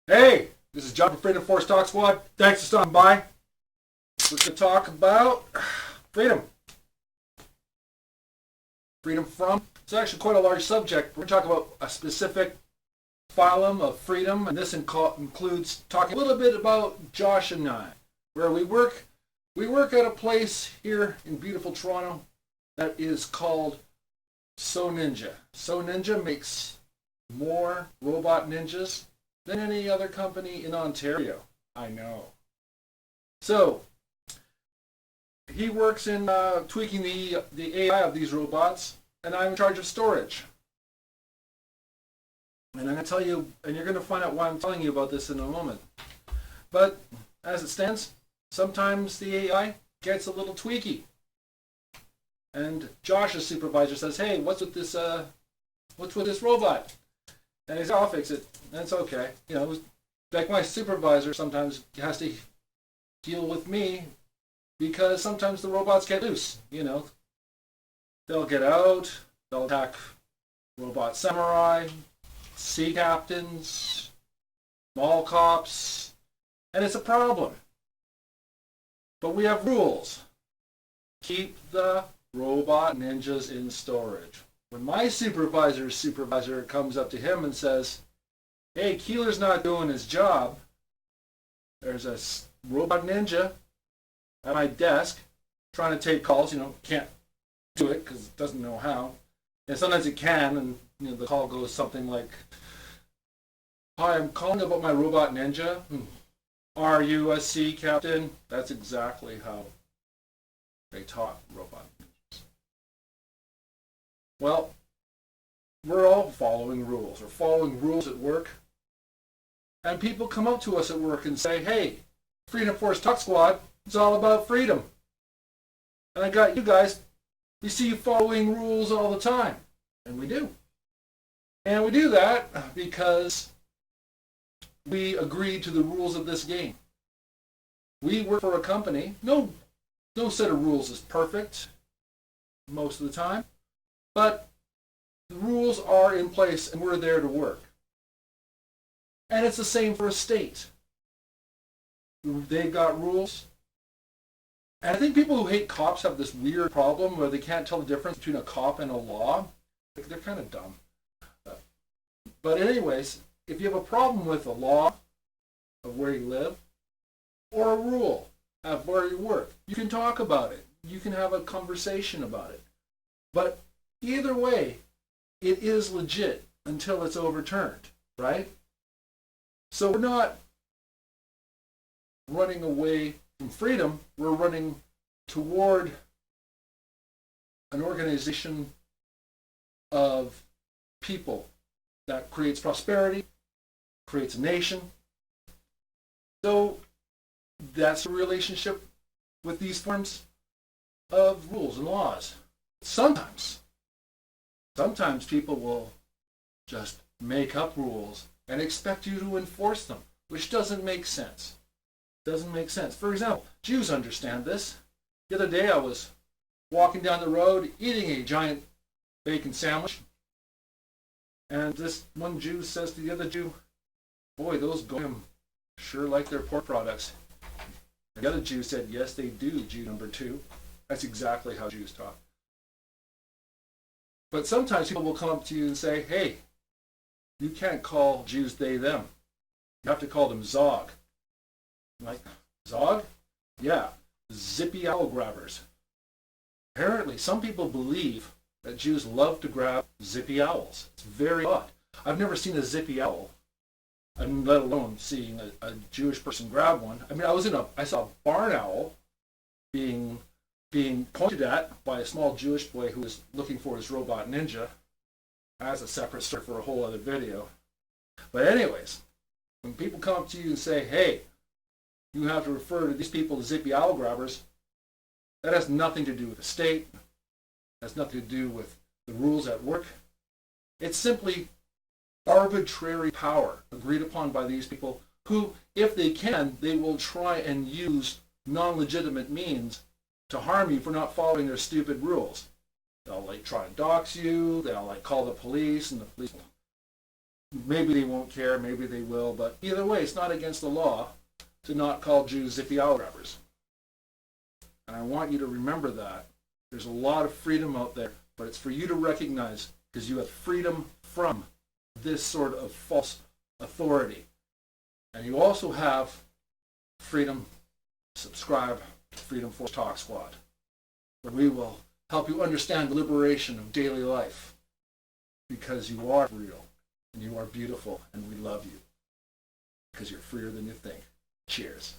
Hey, this is John from Freedom Force Talk Squad. Thanks for stopping by. We're going to talk about freedom. Freedom from. It's actually quite a large subject. We're going to talk about a specific phylum of freedom, and this includes talking a little bit about Josh and I, where we work. We work at a place here in beautiful Toronto that is called So Ninja. So Ninja makes more robot ninjas than any other company in Ontario. I know. So, he works in tweaking the AI of these robots, and I'm in charge of storage. And I'm going to tell you, and you're going to find out why I'm telling you about this in a moment. But, as it stands, sometimes the AI gets a little tweaky. And Josh's supervisor says, hey, what's with this robot? And he says, I'll fix it. That's okay. You know, like my supervisor sometimes has to deal with me because sometimes the robots get loose. You know, they'll get out, they'll attack robot samurai, sea captains, mall cops, and it's a problem. But we have rules. Keep the robot ninjas in storage. When my supervisor's supervisor comes up to him and says, hey, Keillor's not doing his job, there's a robot ninja at my desk trying to take calls, can't do it because it doesn't know how. And sometimes it can, and the call goes something like, hi, I'm calling about my robot ninja. Are you a sea captain? That's exactly how they taught robot ninjas. Well, we're all following rules. We're following rules at work. And people come up to us at work and say, hey, Freedom Force Talk Squad, it's all about freedom. And I got you guys, we see you following rules all the time. And we do. And we do that because we agree to the rules of this game. We work for a company. No set of rules is perfect most of the time. But the rules are in place and we're there to work. And it's the same for a state. They've got rules. And I think people who hate cops have this weird problem where they can't tell the difference between a cop and a law. They're kind of dumb. But anyways, if you have a problem with a law of where you live or a rule of where you work, you can talk about it. You can have a conversation about it. But either way, it is legit until it's overturned, right? So we're not running away from freedom. We're running toward an organization of people that creates prosperity, creates a nation. So that's the relationship with these forms of rules and laws. Sometimes people will just make up rules and expect you to enforce them, which doesn't make sense. Doesn't make sense. For example, Jews understand this. The other day I was walking down the road eating a giant bacon sandwich, and this one Jew says to the other Jew, boy, those goyim sure like their pork products. And the other Jew said, yes, they do, Jew number 2. That's exactly how Jews talk. But sometimes people will come up to you and say, hey, you can't call Jews they, them. You have to call them Zog. I'm like, Zog? Yeah, zippy owl grabbers. Apparently, some people believe that Jews love to grab zippy owls. It's very odd. I've never seen a zippy owl, and let alone seeing a Jewish person grab one. I mean, I saw a barn owl being pointed at by a small Jewish boy who was looking for his robot ninja. That's a separate story for a whole other video. But anyways, when people come up to you and say, hey, you have to refer to these people as zippy owl grabbers, that has nothing to do with the state. Has nothing to do with the rules at work. It's simply arbitrary power agreed upon by these people who, if they can, they will try and use non-legitimate means to harm you for not following their stupid rules. They'll try to dox you, they'll call the police, and the police will maybe they won't care, maybe they will, but either way, it's not against the law to not call Jews zippy owl grabbers. And I want you to remember that. There's a lot of freedom out there, but it's for you to recognize, because you have freedom from this sort of false authority. And you also have freedom to subscribe to Freedom Force Talk Squad, where we will help you understand the liberation of daily life, because you are real, and you are beautiful, and we love you, because you're freer than you think. Cheers.